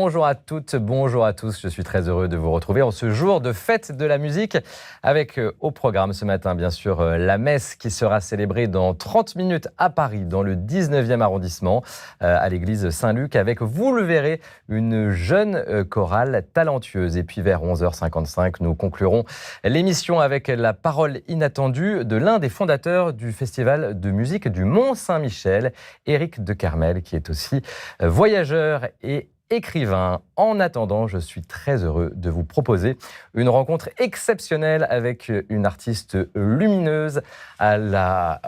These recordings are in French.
Bonjour à toutes, bonjour à tous. Je suis très heureux de vous retrouver en ce jour de fête de la musique avec au programme ce matin, bien sûr, la messe qui sera célébrée dans 30 minutes à Paris, dans le 19e arrondissement, à l'église Saint-Luc, avec, vous le verrez, une jeune chorale talentueuse. Et puis vers 11h55, nous conclurons l'émission avec la parole inattendue de l'un des fondateurs du festival de musique du Mont-Saint-Michel, Éric de Kermel, qui est aussi voyageur et écrivain. En attendant, je suis très heureux de vous proposer une rencontre exceptionnelle avec une artiste lumineuse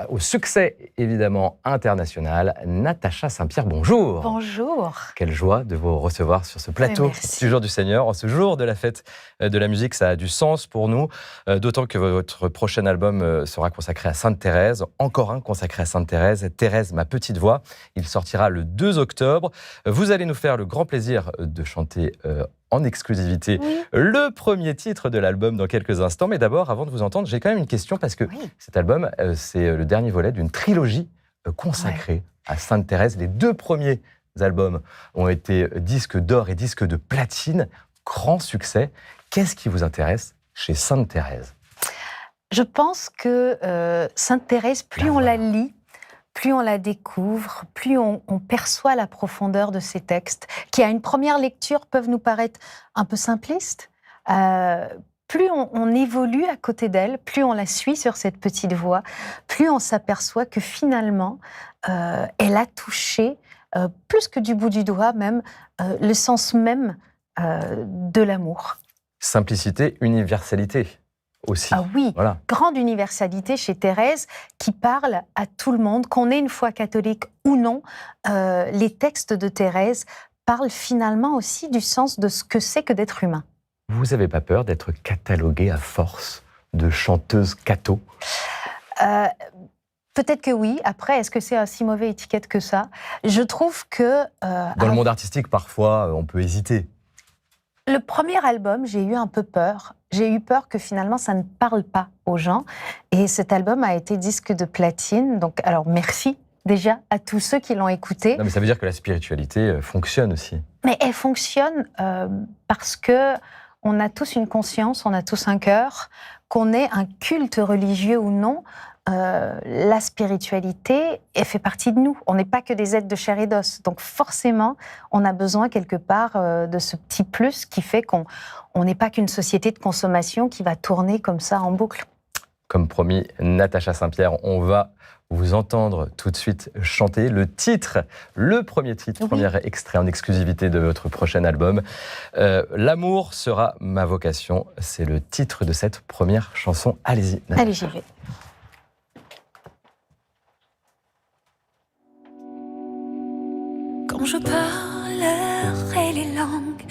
au succès évidemment international, Natacha Saint-Pierre. Bonjour. Bonjour. Quelle joie de vous recevoir sur ce plateau du Jour du Seigneur. En ce jour de la fête de la musique, ça a du sens pour nous, d'autant que votre prochain album sera consacré à Sainte Thérèse, encore un consacré à Sainte Thérèse, Thérèse, ma petite voix. Il sortira le 2 octobre. Vous allez nous faire le grand plaisir de chanter en exclusivité le premier titre de l'album dans quelques instants. Mais d'abord, avant de vous entendre, j'ai quand même une question parce que cet album, c'est le dernier volet d'une trilogie consacrée à Sainte Thérèse. Les 2 premiers albums ont été disques d'or et disques de platine. Grand succès. Qu'est-ce qui vous intéresse chez Sainte Thérèse ? Je pense que Sainte Thérèse, plus on la lit, plus on la découvre, plus on perçoit la profondeur de ses textes, qui à une première lecture peuvent nous paraître un peu simplistes. Plus on évolue à côté d'elle, plus on la suit sur cette petite voie, plus on s'aperçoit que finalement, elle a touché, plus que du bout du doigt même, le sens même de l'amour. Simplicité, universalité. Aussi. Ah oui, grande universalité chez Thérèse qui parle à tout le monde, qu'on ait une foi catholique ou non. Les textes de Thérèse parlent finalement aussi du sens de ce que c'est que d'être humain. Vous n'avez pas peur d'être cataloguée à force de chanteuse catho ? Peut-être que oui. Après, est-ce que c'est un si mauvais étiquette que ça ? Je trouve que... Dans le monde artistique, parfois, on peut hésiter. Le premier album, j'ai eu un peu peur. J'ai eu peur que finalement, ça ne parle pas aux gens. Et cet album a été disque de platine. Donc, alors, merci déjà à tous ceux qui l'ont écouté. Non, mais ça veut dire que la spiritualité fonctionne aussi. Mais elle fonctionne parce que on a tous une conscience, on a tous un cœur. Qu'on ait un culte religieux ou non, la spiritualité, elle fait partie de nous. On n'est pas que des êtres de chair et d'os. Donc forcément, on a besoin quelque part de ce petit plus qui fait qu'on n'est pas qu'une société de consommation qui va tourner comme ça en boucle. Comme promis, Natacha Saint-Pierre, on va vous entendre tout de suite chanter le titre, le premier titre, premier extrait en exclusivité de votre prochain album. L'amour sera ma vocation, c'est le titre de cette première chanson. Allez-y, Natacha. Allez, j'y vais. Quand je parlerai les langues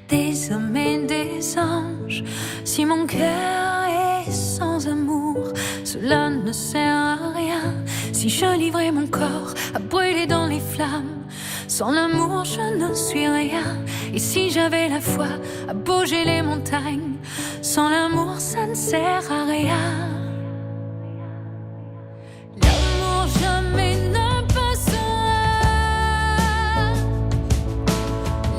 des hommes et des anges, si mon cœur est sans amour, cela ne sert à rien. Si je livrais mon corps à brûler dans les flammes, sans l'amour je ne suis rien. Et si j'avais la foi à bouger les montagnes, sans l'amour ça ne sert à rien. L'amour jamais ne passera,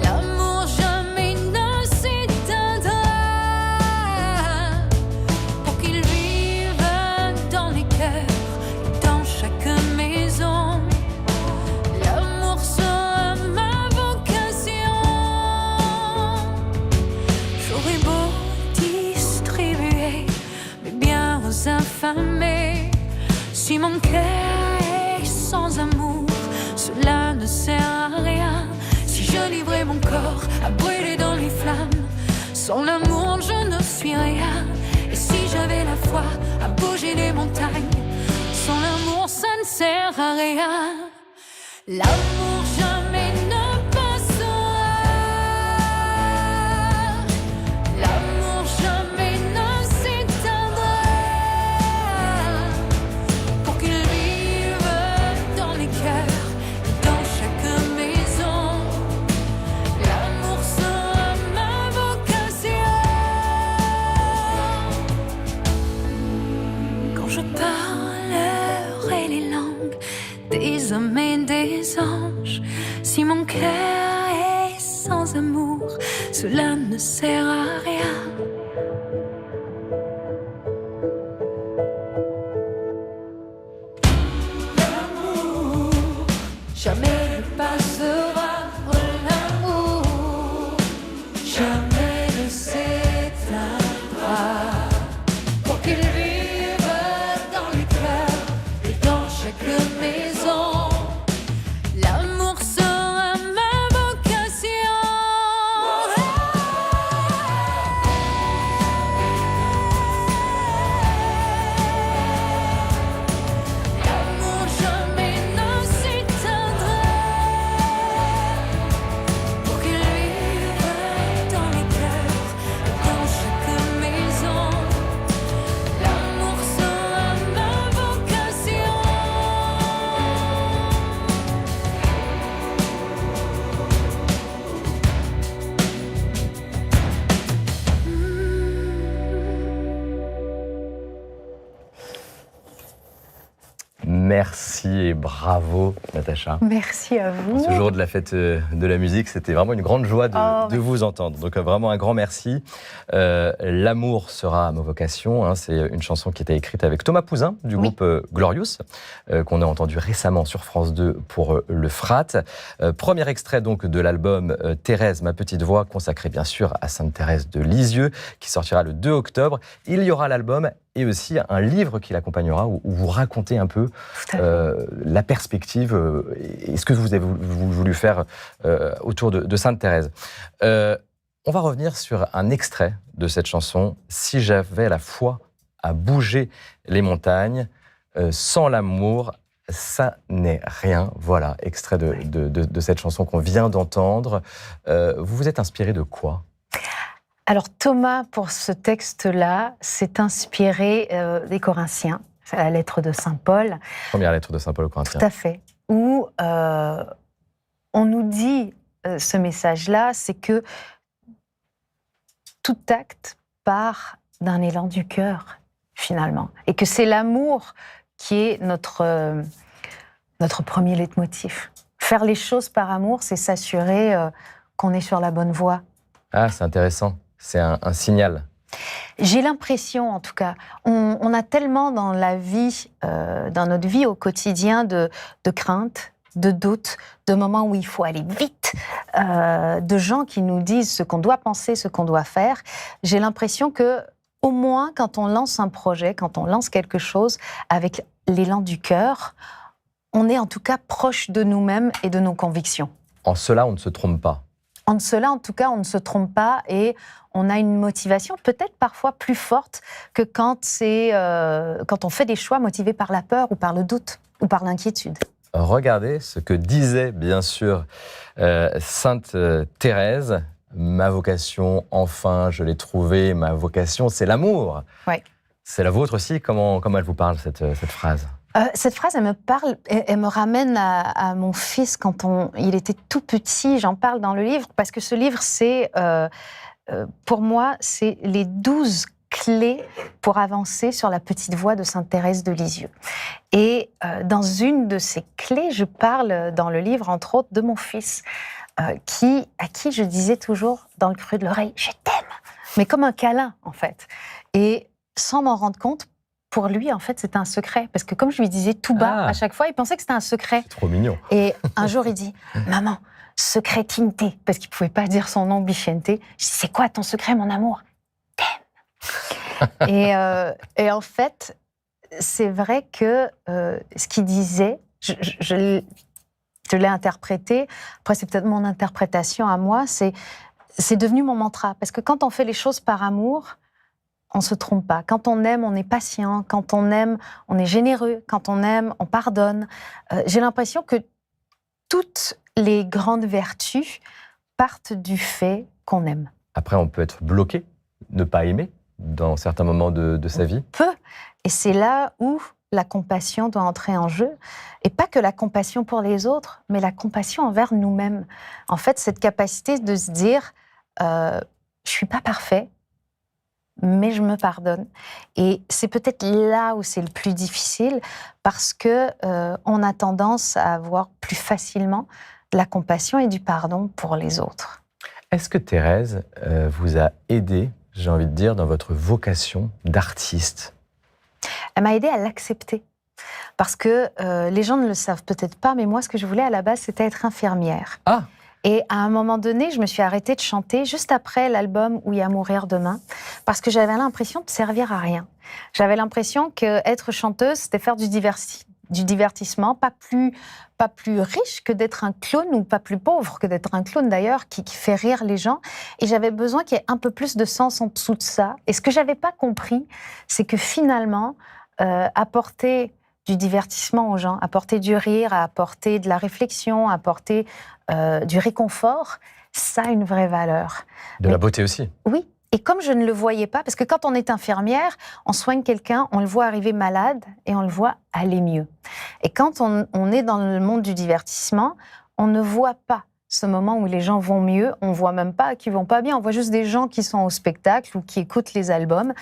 l'amour jamais ne s'éteindra, pour qu'il vive dans les cœurs et dans chaque maison. L'amour sera ma vocation. J'aurais beau distribuer mes biens aux affamés, si mon cœur est sans amour, cela ne sert à rien. Si je livrais mon corps à brûler dans les flammes, sans l'amour je ne suis rien. Et si j'avais la foi à bouger les montagnes, sans l'amour ça ne sert à rien. L'amour jamais ne passera, l'amour jamais ne s'éteindra, pour qu'il vive dans les cœurs et dans chaque maison. L'amour sera ma vocation. Quand je parlerai les langues des hommes et des anges, si mon cœur est sans amour, cela ne sert à rien. L'amour jamais ne passera, oh l'amour jamais ne s'éteindra. Pour qu'il vive dans les cœurs et dans chaque maison, l'amour sera ma vocation. L'amour jamais ne s'éteindra. Pour qu'il vive dans les cœurs et dans chaque maison, l'amour sera ma vocation. Merci et bravo, Natacha. Merci à vous. Ce jour de la fête de la musique, c'était vraiment une grande joie de vous entendre. Donc vraiment un grand merci. L'amour sera ma vocation. Hein, c'est une chanson qui était écrite avec Thomas Pouzin du groupe Glorious, qu'on a entendu récemment sur France 2 pour le Frat. Premier extrait donc de l'album Thérèse, ma petite voix, consacré bien sûr à Sainte Thérèse de Lisieux, qui sortira le 2 octobre. Il y aura l'album et aussi un livre qui l'accompagnera où vous racontez un peu la perspective et ce que vous avez voulu faire autour de Sainte Thérèse. On va revenir sur un extrait de cette chanson. Si j'avais la foi à bouger les montagnes, sans l'amour, ça n'est rien. Voilà, extrait de cette chanson qu'on vient d'entendre. Vous vous êtes inspiré de quoi ? Alors Thomas, pour ce texte-là, s'est inspiré des Corinthiens, c'est la lettre de Saint Paul. Première lettre de Saint Paul aux Corinthiens. Tout à fait. Où on nous dit ce message-là, c'est que tout acte part d'un élan du cœur, finalement. Et que c'est l'amour qui est notre premier leitmotiv. Faire les choses par amour, c'est s'assurer qu'on est sur la bonne voie. Ah, c'est intéressant. C'est un signal. J'ai l'impression, en tout cas, on a tellement dans la vie, dans notre vie au quotidien, de craintes, de doutes, de moments où il faut aller vite, de gens qui nous disent ce qu'on doit penser, ce qu'on doit faire. J'ai l'impression que, au moins, quand on lance un projet, quand on lance quelque chose avec l'élan du cœur, on est en tout cas proche de nous-mêmes et de nos convictions. En cela, on ne se trompe pas. En cela, en tout cas, on ne se trompe pas et on a une motivation peut-être parfois plus forte que quand on fait des choix motivés par la peur ou par le doute ou par l'inquiétude. Regardez ce que disait bien sûr Sainte Thérèse. Ma vocation, enfin, je l'ai trouvée. Ma vocation, c'est l'amour. Ouais. C'est la vôtre aussi. Comment elle vous parle, cette phrase ? Cette phrase, elle me parle, elle me ramène à mon fils quand il était tout petit. J'en parle dans le livre parce que ce livre, c'est, pour moi, c'est les 12 clés pour avancer sur la petite voie de Sainte Thérèse de Lisieux. Et dans une de ces clés, je parle dans le livre, entre autres, de mon fils, à qui je disais toujours dans le creux de l'oreille, je t'aime, mais comme un câlin, en fait. Et sans m'en rendre compte, pour lui, en fait, c'était un secret. Parce que comme je lui disais tout bas, à chaque fois, il pensait que c'était un secret. C'est trop mignon. Et un jour, il dit, maman, secret Tinte, parce qu'il ne pouvait pas dire son nom, Bichente. Je dis, c'est quoi ton secret, mon amour ? T'aimes. Et en fait, c'est vrai que ce qu'il disait, je l'ai interprété, après c'est peut-être mon interprétation à moi, c'est devenu mon mantra. Parce que quand on fait les choses par amour, on ne se trompe pas. Quand on aime, on est patient. Quand on aime, on est généreux. Quand on aime, on pardonne. J'ai l'impression que toutes les grandes vertus partent du fait qu'on aime. Après, on peut être bloqué, ne pas aimer, dans certains moments de sa vie. On peut. Et c'est là où la compassion doit entrer en jeu. Et pas que la compassion pour les autres, mais la compassion envers nous-mêmes. En fait, cette capacité de se dire, je ne suis pas parfait, mais je me pardonne. Et c'est peut-être là où c'est le plus difficile, parce que on a tendance à avoir plus facilement de la compassion et du pardon pour les autres. Est-ce que Thérèse vous a aidé, j'ai envie de dire, dans votre vocation d'artiste? Elle m'a aidée à l'accepter. Parce que les gens ne le savent peut-être pas, mais moi, ce que je voulais à la base, c'était être infirmière. Ah! Et à un moment donné, je me suis arrêtée de chanter juste après l'album Où il y a mourir demain, parce que j'avais l'impression de servir à rien. J'avais l'impression qu'être chanteuse, c'était faire du divertissement, pas plus riche que d'être un clown, ou pas plus pauvre que d'être un clown d'ailleurs, qui fait rire les gens. Et j'avais besoin qu'il y ait un peu plus de sens en dessous de ça. Et ce que j'avais pas compris, c'est que finalement, apporter du divertissement aux gens, apporter du rire, apporter de la réflexion, apporter du réconfort, ça a une vraie valeur. De la beauté aussi. Oui. Et comme je ne le voyais pas, parce que quand on est infirmière, on soigne quelqu'un, on le voit arriver malade et on le voit aller mieux. Et quand on est dans le monde du divertissement, on ne voit pas ce moment où les gens vont mieux, on ne voit même pas qu'ils vont pas bien, on voit juste des gens qui sont au spectacle ou qui écoutent les albums.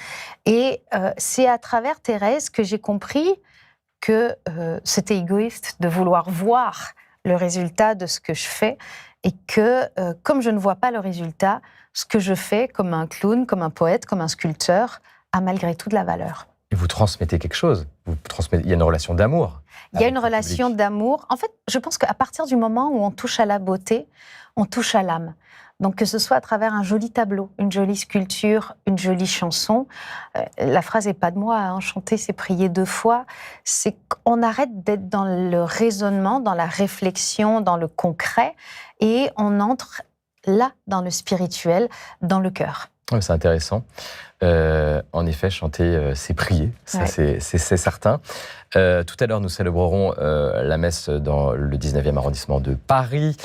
Et c'est à travers Thérèse que j'ai compris que c'était égoïste de vouloir voir le résultat de ce que je fais, et que, comme je ne vois pas le résultat, ce que je fais comme un clown, comme un poète, comme un sculpteur, a malgré tout de la valeur. Et vous transmettez quelque chose. Il y a une relation d'amour. Il y a une relation d'amour. En fait, je pense qu'à partir du moment où on touche à la beauté, on touche à l'âme. Donc, que ce soit à travers un joli tableau, une jolie sculpture, une jolie chanson, la phrase n'est pas de moi, hein, chanter, c'est prier 2 fois, c'est qu'on arrête d'être dans le raisonnement, dans la réflexion, dans le concret, et on entre là, dans le spirituel, dans le cœur. Ouais, c'est intéressant. En effet, chanter, c'est prier, ça c'est certain. Tout à l'heure, nous célébrerons la messe dans le 19e arrondissement de Paris,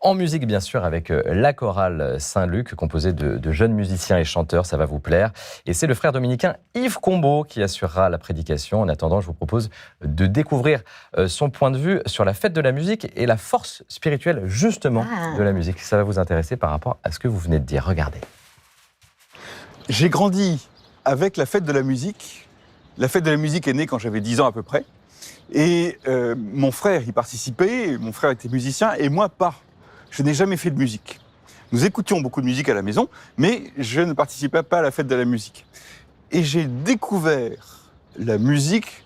en musique bien sûr, avec la chorale Saint-Luc, composée de jeunes musiciens et chanteurs, ça va vous plaire. Et c'est le frère dominicain Yves Combeau qui assurera la prédication. En attendant, je vous propose de découvrir son point de vue sur la fête de la musique et la force spirituelle justement de la musique. Ça va vous intéresser par rapport à ce que vous venez de dire. Regardez. J'ai grandi avec la fête de la musique. La fête de la musique est née quand j'avais 10 ans à peu près. Et mon frère y participait, mon frère était musicien, et moi pas. Je n'ai jamais fait de musique. Nous écoutions beaucoup de musique à la maison, mais je ne participais pas à la fête de la musique. Et j'ai découvert la musique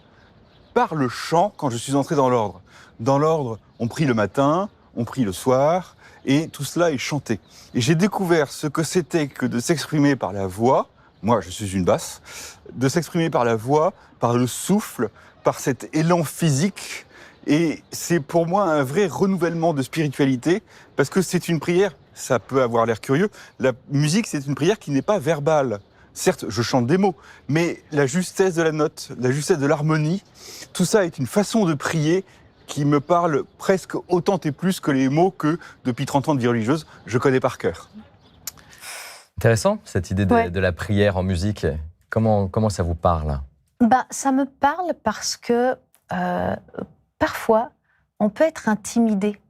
par le chant quand je suis entré dans l'ordre. Dans l'ordre, on prie le matin, on prie le soir, et tout cela est chanté. Et j'ai découvert ce que c'était que de s'exprimer par la voix, moi je suis une basse, de s'exprimer par la voix, par le souffle, par cet élan physique. Et c'est pour moi un vrai renouvellement de spiritualité, parce que c'est une prière, ça peut avoir l'air curieux, la musique c'est une prière qui n'est pas verbale. Certes, je chante des mots, mais la justesse de la note, la justesse de l'harmonie, tout ça est une façon de prier qui me parle presque autant et plus que les mots que, depuis 30 ans de vie religieuse, je connais par cœur. Intéressant, cette idée de la prière en musique. Comment ça vous parle? Ça me parle parce que parfois, on peut être intimidé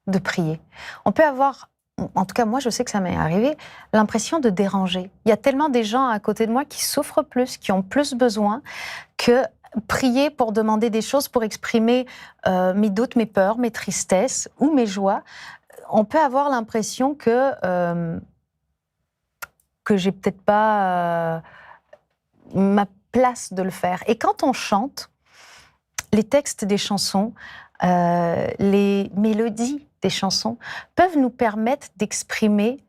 de prier. On peut avoir, en tout cas moi je sais que ça m'est arrivé, l'impression de déranger. Il y a tellement des gens à côté de moi qui souffrent plus, qui ont plus besoin, que prier pour demander des choses, pour exprimer mes doutes, mes peurs, mes tristesses ou mes joies, on peut avoir l'impression que j'ai peut-être pas ma place de le faire. Et quand on chante, les textes des chansons, les mélodies des chansons peuvent nous permettre d'exprimer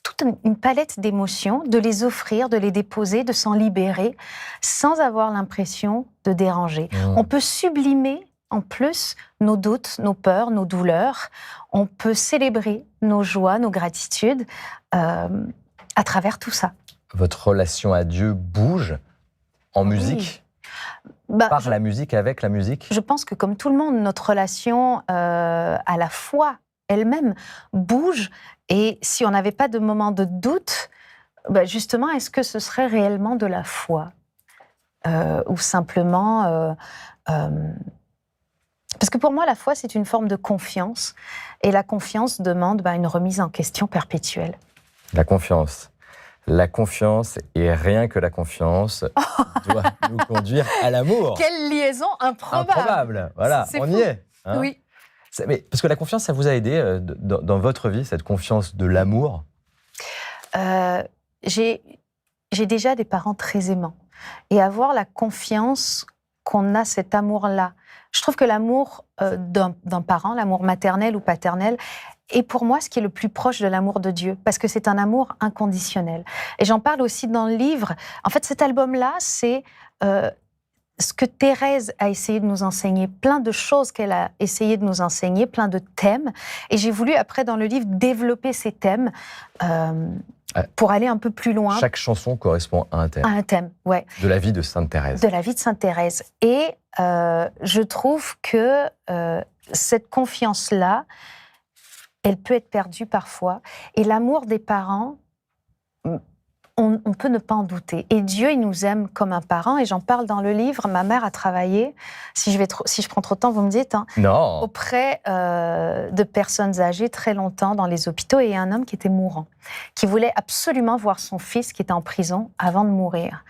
toute une palette d'émotions, de les offrir, de les déposer, de s'en libérer, sans avoir l'impression de déranger. On peut sublimer, en plus, nos doutes, nos peurs, nos douleurs. On peut célébrer nos joies, nos gratitudes à travers tout ça. Votre relation à Dieu bouge en musique ? Par la musique, avec la musique ? Je pense que comme tout le monde, notre relation à la foi elle-même bouge. Et si on n'avait pas de moment de doute, justement, est-ce que ce serait réellement de la foi ? Ou simplement... Parce que pour moi, la foi, c'est une forme de confiance. Et la confiance demande une remise en question perpétuelle. La confiance. La confiance, et rien que la confiance, doit nous conduire à l'amour. Quelle liaison improbable. Improbable, voilà, on y est. Oui. Mais, parce que la confiance, ça vous a aidé dans votre vie, cette confiance de l'amour ? j'ai déjà des parents très aimants. Et avoir la confiance qu'on a cet amour-là. Je trouve que l'amour d'un parent, l'amour maternel ou paternel, est pour moi ce qui est le plus proche de l'amour de Dieu, parce que c'est un amour inconditionnel. Et j'en parle aussi dans le livre. En fait, cet album-là, c'est ce que Thérèse a essayé de nous enseigner, plein de choses qu'elle a essayé de nous enseigner, plein de thèmes. Et j'ai voulu, après, dans le livre, développer ces thèmes pour aller un peu plus loin. Chaque chanson correspond à un thème. À un thème, ouais. De la vie de Sainte Thérèse. De la vie de Sainte Thérèse. Et je trouve que cette confiance-là, elle peut être perdue parfois. Et l'amour des parents, on peut ne pas en douter. Et Dieu, il nous aime comme un parent. Et j'en parle dans le livre. Ma mère a travaillé, si je prends trop de temps, vous me dites, Non. auprès de personnes âgées très longtemps dans les hôpitaux. Et il y a un homme qui était mourant, qui voulait absolument voir son fils qui était en prison avant de mourir.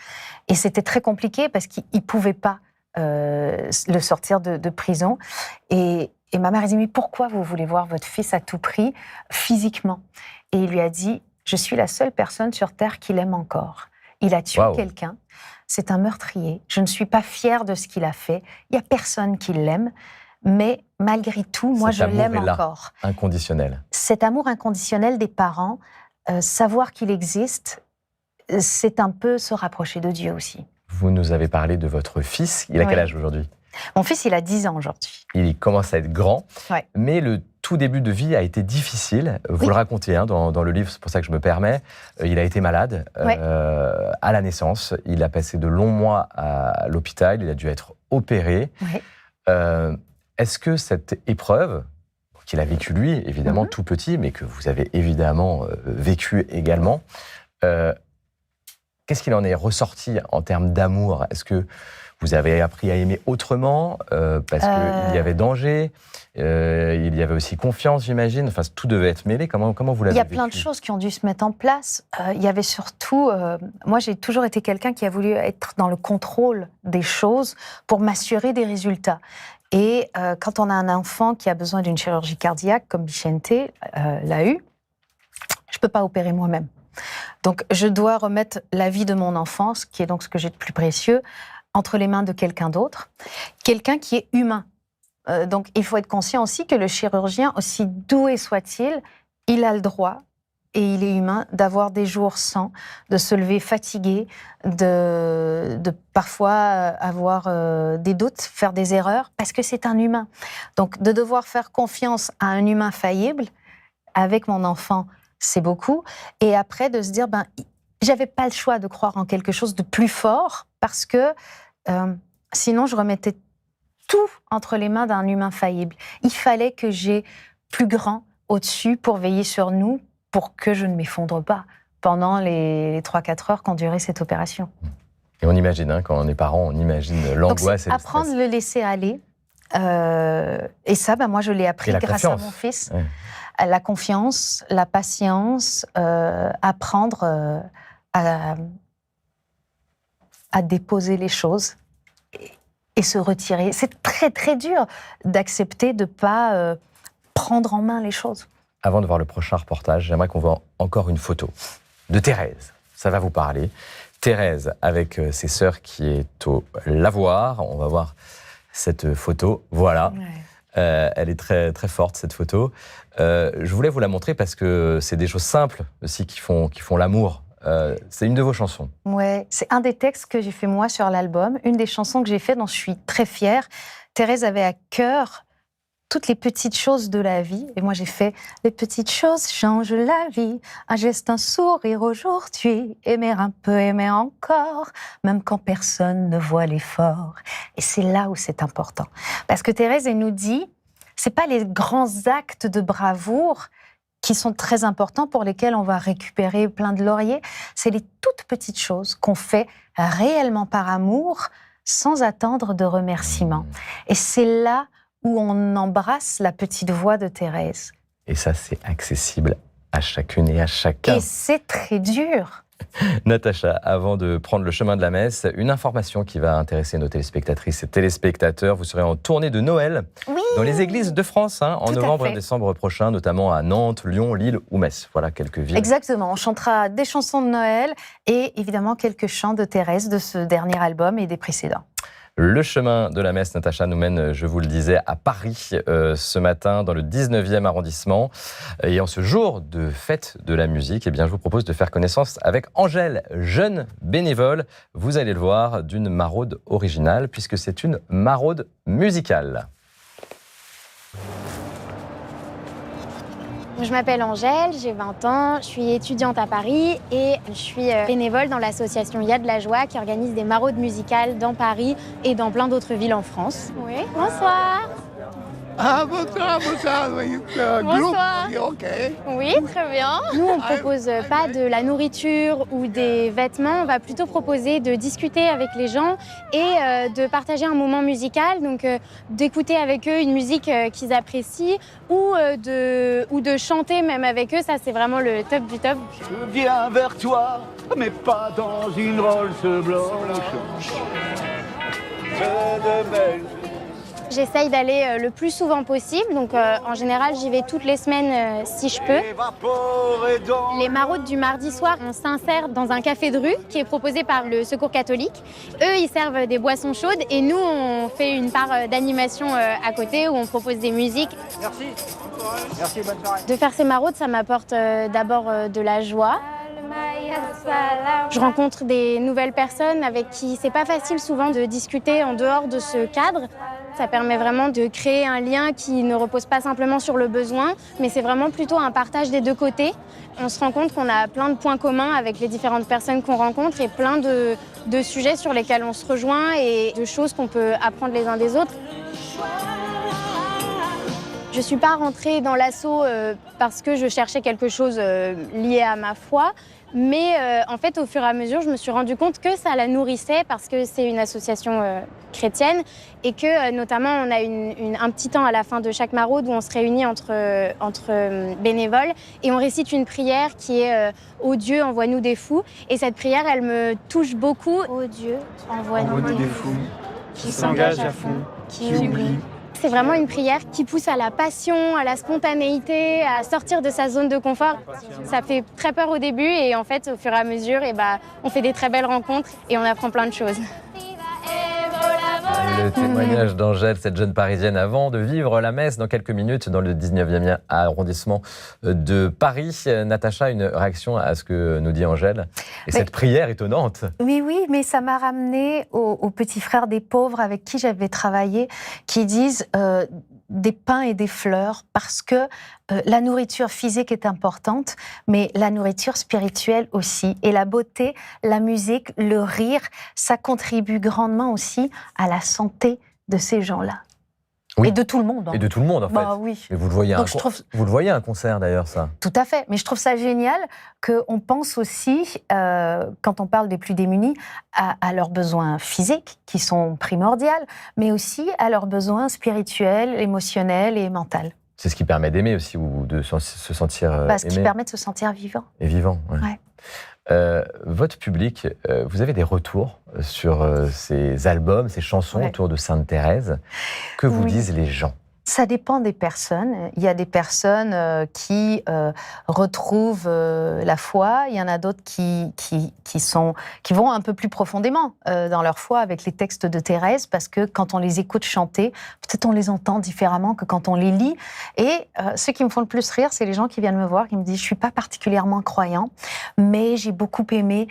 Et c'était très compliqué parce qu'il ne pouvait pas le sortir de prison. Et ma mère a dit, mais pourquoi vous voulez voir votre fils à tout prix, physiquement? Et il lui a dit, je suis la seule personne sur Terre qui l'aime encore. Il a tué quelqu'un, c'est un meurtrier. Je ne suis pas fière de ce qu'il a fait. Il n'y a personne qui l'aime, mais malgré tout, moi, je l'aime encore. Inconditionnel. Cet amour inconditionnel des parents, savoir qu'il existe, c'est un peu se rapprocher de Dieu aussi. Vous nous avez parlé de votre fils. Il a quel âge aujourd'hui? Mon fils, il a 10 ans aujourd'hui. Il commence à être grand, mais le tout début de vie a été difficile. Vous le racontez dans le livre, c'est pour ça que je me permets. Il a été malade à la naissance. Il a passé de longs mois à l'hôpital. Il a dû être opéré. Est-ce que cette épreuve, qu'il a vécue lui, évidemment tout petit, mais que vous avez évidemment vécue également, qu'est-ce qu'il en est ressorti en termes d'amour? Est-ce que vous avez appris à aimer autrement parce qu'il y avait danger, il y avait aussi confiance, j'imagine. Enfin, tout devait être mêlé. Comment vous l'avez vécu? Il y a plein de choses qui ont dû se mettre en place. Il y avait surtout... moi, j'ai toujours été quelqu'un qui a voulu être dans le contrôle des choses pour m'assurer des résultats. Et quand on a un enfant qui a besoin d'une chirurgie cardiaque, comme Vicente l'a eu, je ne peux pas opérer moi-même. Donc, je dois remettre la vie de mon enfant, ce qui est donc ce que j'ai de plus précieux, entre les mains de quelqu'un d'autre, quelqu'un qui est humain. Donc, il faut être conscient aussi que le chirurgien, aussi doué soit-il, il a le droit, et il est humain, d'avoir des jours sans, de se lever fatigué, de parfois avoir des doutes, faire des erreurs, parce que c'est un humain. Donc, de devoir faire confiance à un humain faillible, avec mon enfant, c'est beaucoup. Et après, de se dire, j'avais pas le choix de croire en quelque chose de plus fort, parce que sinon, je remettais tout entre les mains d'un humain faillible. Il fallait que j'ai plus grand au-dessus pour veiller sur nous, pour que je ne m'effondre pas pendant les 3-4 heures qu'ont duré cette opération. Et on imagine, quand on est parent, on imagine l'angoisse et le stress. Apprendre à le laisser aller. Et ça, moi, je l'ai appris grâce à mon fils. La confiance, la patience, apprendre à déposer les choses et se retirer. C'est très, très dur d'accepter de ne pas prendre en main les choses. Avant de voir le prochain reportage, j'aimerais qu'on voit encore une photo de Thérèse. Ça va vous parler. Thérèse avec ses sœurs qui est au lavoir. On va voir cette photo. Voilà. Elle est très, très forte, cette photo. Je voulais vous la montrer parce que c'est des choses simples aussi qui font l'amour. C'est une de vos chansons. Ouais, c'est un des textes que j'ai fait moi sur l'album, une des chansons que j'ai fait dont je suis très fière. Thérèse avait à cœur toutes les petites choses de la vie, et moi j'ai fait « Les petites choses changent la vie, un geste, un sourire aujourd'hui, aimer un peu, aimer encore, même quand personne ne voit l'effort. » Et c'est là où c'est important. Parce que Thérèse, elle nous dit, c'est pas les grands actes de bravoure qui sont très importants, pour lesquels on va récupérer plein de lauriers. C'est les toutes petites choses qu'on fait réellement par amour, sans attendre de remerciements. Et c'est là où on embrasse la petite voix de Thérèse. Et ça, c'est accessible à chacune et à chacun. Et c'est très dur. Natacha, avant de prendre le chemin de la messe, une information qui va intéresser nos téléspectatrices et téléspectateurs. Vous serez en tournée de Noël dans les églises de France en novembre et décembre prochain, notamment à Nantes, Lyon, Lille ou Metz. Voilà quelques villes. Exactement, on chantera des chansons de Noël et évidemment quelques chants de Thérèse de ce dernier album et des précédents. Le chemin de la messe, Natacha, nous mène, je vous le disais, à Paris ce matin, dans le 19e arrondissement. Et en ce jour de fête de la musique, eh bien, je vous propose de faire connaissance avec Angèle, jeune bénévole. Vous allez le voir, d'une maraude originale, puisque c'est une maraude musicale. Je m'appelle Angèle, j'ai 20 ans, je suis étudiante à Paris et je suis bénévole dans l'association Il y a de la joie qui organise des maraudes musicales dans Paris et dans plein d'autres villes en France. Oui, bonsoir. Ah, bonsoir. Bonsoir. Ok. Oui, très bien. Nous, on ne propose pas de la nourriture ou des vêtements, on va plutôt proposer de discuter avec les gens et de partager un moment musical, donc d'écouter avec eux une musique qu'ils apprécient ou de chanter même avec eux, ça c'est vraiment le top du top. Je viens vers toi, mais pas dans une Rolls blanche. J'essaye d'aller le plus souvent possible, donc en général j'y vais toutes les semaines si je peux. Les maraudes du mardi soir, on s'insère dans un café de rue qui est proposé par le Secours catholique. Eux, ils servent des boissons chaudes et nous, on fait une part d'animation à côté où on propose des musiques. Merci. Merci, bonne soirée. De faire ces maraudes, ça m'apporte d'abord de la joie. Je rencontre des nouvelles personnes avec qui c'est pas facile souvent de discuter en dehors de ce cadre. Ça permet vraiment de créer un lien qui ne repose pas simplement sur le besoin, mais c'est vraiment plutôt un partage des deux côtés. On se rend compte qu'on a plein de points communs avec les différentes personnes qu'on rencontre et plein de sujets sur lesquels on se rejoint et de choses qu'on peut apprendre les uns des autres. Je ne suis pas rentrée dans l'asso parce que je cherchais quelque chose lié à ma foi, mais en fait, au fur et à mesure, je me suis rendu compte que ça la nourrissait parce que c'est une association chrétienne et que notamment on a un petit temps à la fin de chaque maraude où on se réunit entre bénévoles et on récite une prière qui est « Ô Dieu, envoie-nous des fous ». Et cette prière, elle me touche beaucoup. « Ô Dieu, envoie-nous des fous qui s'engagent à fond, qui oublient ». C'est vraiment une prière qui pousse à la passion, à la spontanéité, à sortir de sa zone de confort. Ça fait très peur au début et en fait, au fur et à mesure, on fait des très belles rencontres et on apprend plein de choses. Le témoignage d'Angèle, cette jeune Parisienne, avant de vivre la messe dans quelques minutes dans le 19e arrondissement de Paris. Natacha, une réaction à ce que nous dit Angèle et cette prière étonnante. Oui, mais ça m'a ramené aux petits frères des pauvres avec qui j'avais travaillé, qui disent des pains et des fleurs parce que la nourriture physique est importante, mais la nourriture spirituelle aussi. Et la beauté, la musique, le rire, ça contribue grandement aussi à la santé de ces gens-là. Oui. Et de tout le monde. Et de tout le monde, en fait. Oui. Mais vous le voyez, vous le voyez à un concert, d'ailleurs, ça. Tout à fait. Mais je trouve ça génial qu'on pense aussi, quand on parle des plus démunis, à leurs besoins physiques, qui sont primordiaux, mais aussi à leurs besoins spirituels, émotionnels et mentaux. C'est ce qui permet d'aimer aussi, ou de se sentir aimé. Ce qui permet de se sentir vivant. Et vivant, oui. Ouais. Votre public, vous avez des retours sur ces albums, ces chansons autour de Sainte Thérèse. Que vous disent les gens ? Ça dépend des personnes. Il y a des personnes qui retrouvent la foi. Il y en a d'autres qui vont un peu plus profondément dans leur foi avec les textes de Thérèse, parce que quand on les écoute chanter, peut-être on les entend différemment que quand on les lit. Et ceux qui me font le plus rire, c'est les gens qui viennent me voir, qui me disent « Je ne suis pas particulièrement croyant, mais j'ai beaucoup aimé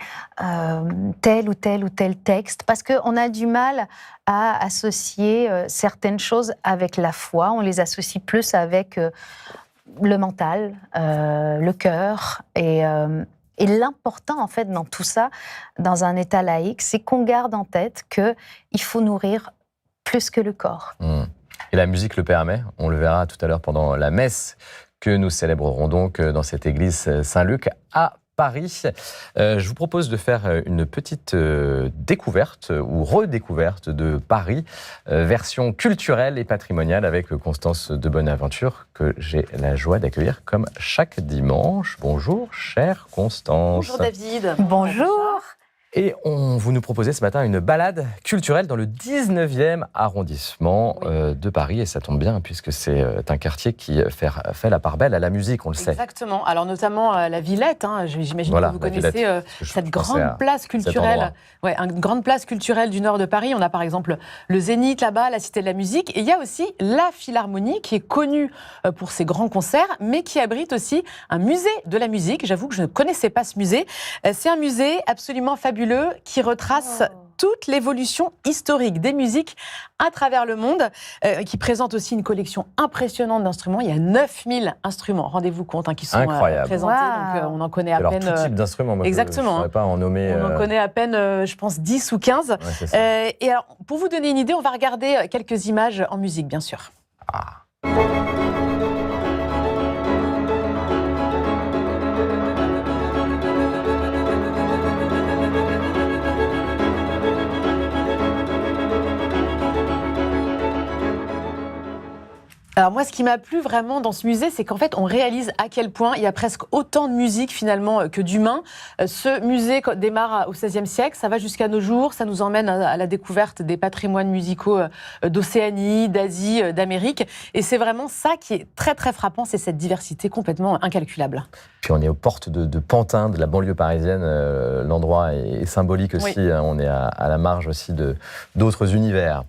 tel ou tel texte. » Parce qu'on a du mal à associer certaines choses avec la foi. On les associe plus avec le mental, le cœur. Et l'important, en fait, dans tout ça, dans un état laïque, c'est qu'on garde en tête qu'il faut nourrir plus que le corps. Et la musique le permet. On le verra tout à l'heure pendant la messe que nous célébrerons donc dans cette église Saint-Luc à Paris. Je vous propose de faire une petite découverte ou redécouverte de Paris, version culturelle et patrimoniale avec Constance de Bonaventure, que j'ai la joie d'accueillir comme chaque dimanche. Bonjour, chère Constance. Bonjour David. Bonjour. Et vous nous proposez ce matin une balade culturelle dans le 19e arrondissement de Paris. Et ça tombe bien, puisque c'est un quartier qui fait la part belle à la musique, on le sait. Exactement. Alors notamment la Villette, j'imagine que vous connaissez cette grande place culturelle. Ouais, une grande place culturelle du nord de Paris. On a par exemple le Zénith là-bas, la Cité de la Musique. Et il y a aussi la Philharmonie, qui est connue pour ses grands concerts, mais qui abrite aussi un musée de la musique. J'avoue que je ne connaissais pas ce musée. C'est un musée absolument fabuleux qui retrace toute l'évolution historique des musiques à travers le monde, qui présente aussi une collection impressionnante d'instruments. Il y a 9000 instruments, rendez-vous compte, qui sont présentés. Donc on en connaît à peine... Alors, tout type d'instruments, moi, exactement. Je ne saurais pas en nommer... On en connaît à peine, je pense, 10 ou 15. Ouais, et alors, pour vous donner une idée, on va regarder quelques images en musique, bien sûr. Ah. Alors moi, ce qui m'a plu vraiment dans ce musée, c'est qu'en fait, on réalise à quel point il y a presque autant de musique finalement que d'humains. Ce musée démarre au XVIe siècle, ça va jusqu'à nos jours, ça nous emmène à la découverte des patrimoines musicaux d'Océanie, d'Asie, d'Amérique. Et c'est vraiment ça qui est très très frappant, c'est cette diversité complètement incalculable. Puis on est aux portes de Pantin, de la banlieue parisienne. L'endroit est symbolique aussi. Oui. On est à la marge aussi d'autres univers.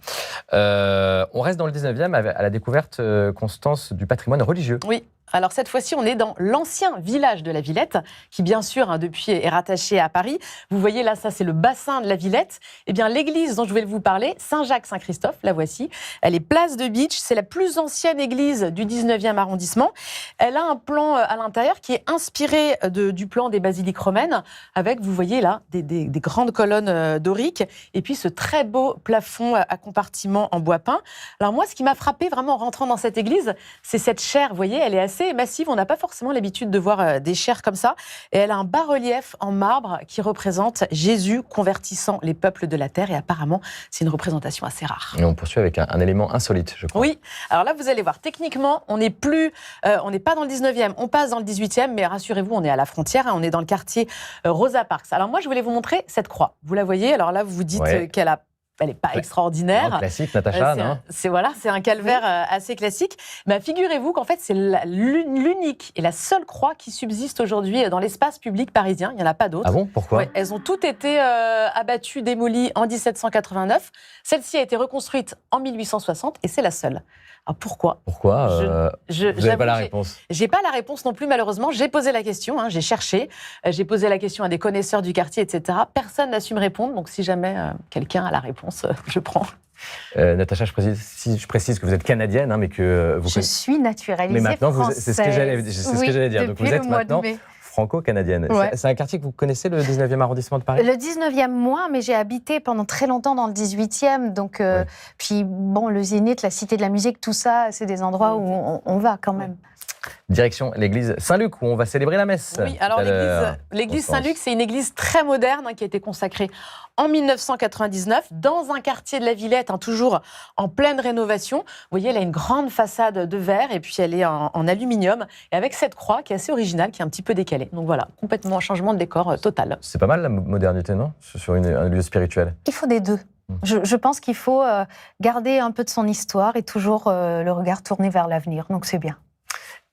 On reste dans le 19e à la découverte, Constance, du patrimoine religieux. Oui. Alors cette fois-ci, on est dans l'ancien village de la Villette, qui bien sûr, depuis, est rattaché à Paris. Vous voyez là, ça c'est le bassin de la Villette. Eh bien, l'église dont je vais vous parler, Saint-Jacques-Saint-Christophe, la voici. Elle est place de Bitche, c'est la plus ancienne église du 19e arrondissement. Elle a un plan à l'intérieur qui est inspiré du plan des basiliques romaines, avec, vous voyez là, des grandes colonnes doriques, et puis ce très beau plafond à compartiments en bois peint. Alors moi, ce qui m'a frappé vraiment en rentrant dans cette église, c'est cette chaire, vous voyez, elle est assez massive, on n'a pas forcément l'habitude de voir des chaires comme ça, et elle a un bas-relief en marbre qui représente Jésus convertissant les peuples de la terre, et apparemment c'est une représentation assez rare. Et on poursuit avec un élément insolite, je crois. Oui, alors là vous allez voir, techniquement on n'est pas dans le 19e, on passe dans le 18e, mais rassurez-vous, on est à la frontière, on est dans le quartier Rosa Parks. Alors moi je voulais vous montrer cette croix, vous la voyez, alors là vous vous dites elle n'est pas extraordinaire. Un classique, Natacha, non ? C'est un calvaire assez classique. Mais figurez-vous qu'en fait, c'est l'unique et la seule croix qui subsiste aujourd'hui dans l'espace public parisien. Il n'y en a pas d'autres. Ah bon ? Pourquoi ? Elles ont toutes été abattues, démolies en 1789. Celle-ci a été reconstruite en 1860 et c'est la seule. Alors pourquoi ? Pourquoi vous n'avez pas la réponse ? J'ai pas la réponse non plus, malheureusement. J'ai posé la question, j'ai cherché. J'ai posé la question à des connaisseurs du quartier, etc. Personne n'a su me répondre. Donc si jamais quelqu'un a la réponse, je prends. Natacha, je précise que vous êtes canadienne, mais que vous... Je suis naturalisée mais maintenant, française. C'est ce que j'allais dire. Donc vous êtes maintenant franco-canadienne. Ouais. C'est un quartier que vous connaissez, le 19e arrondissement de Paris ? Le 19e moins, mais j'ai habité pendant très longtemps dans le 18e. Donc, puis bon, le Zénith, la Cité de la Musique, tout ça, c'est des endroits où on va quand même. Direction l'église Saint-Luc, où on va célébrer la messe. Oui, alors l'église Saint-Luc, c'est une église très moderne qui a été consacrée en 1999 dans un quartier de la Villette, toujours en pleine rénovation. Vous voyez, elle a une grande façade de verre et puis elle est en aluminium. Et avec cette croix qui est assez originale, qui est un petit peu décalée. Donc voilà, complètement un changement de décor total. C'est pas mal la modernité, non ? Sur un lieu spirituel. Il faut des deux. Je pense qu'il faut garder un peu de son histoire et toujours le regard tourné vers l'avenir. Donc c'est bien.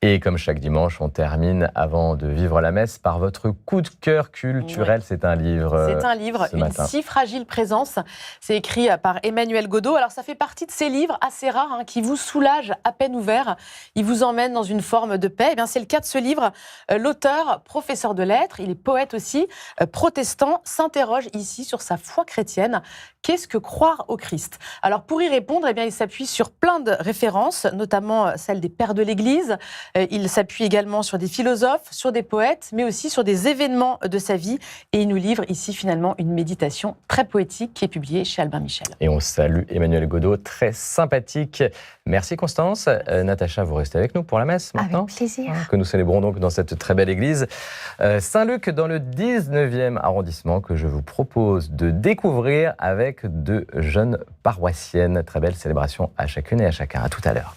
Et comme chaque dimanche, on termine, avant de vivre la messe, par votre coup de cœur culturel. Ouais. C'est un livre. C'est un livre, Une si fragile présence. C'est écrit par Emmanuel Godot. Alors, ça fait partie de ces livres assez rares qui vous soulagent à peine ouverts. Ils vous emmènent dans une forme de paix. Eh bien, c'est le cas de ce livre. L'auteur, professeur de lettres, il est poète aussi, protestant, s'interroge ici sur sa foi chrétienne. Qu'est-ce que croire au Christ ? Alors, pour y répondre, eh bien, il s'appuie sur plein de références, notamment celles des pères de l'Église, Il s'appuie également sur des philosophes, sur des poètes, mais aussi sur des événements de sa vie. Et il nous livre ici finalement une méditation très poétique qui est publiée chez Albin Michel. Et on salue Emmanuel Godeau, très sympathique. Merci Constance. Natacha, vous restez avec nous pour la messe maintenant. Avec plaisir. Que nous célébrons donc dans cette très belle église Saint-Luc dans le 19e arrondissement que je vous propose de découvrir avec 2 jeunes paroissiennes. Très belle célébration à chacune et à chacun. À tout à l'heure.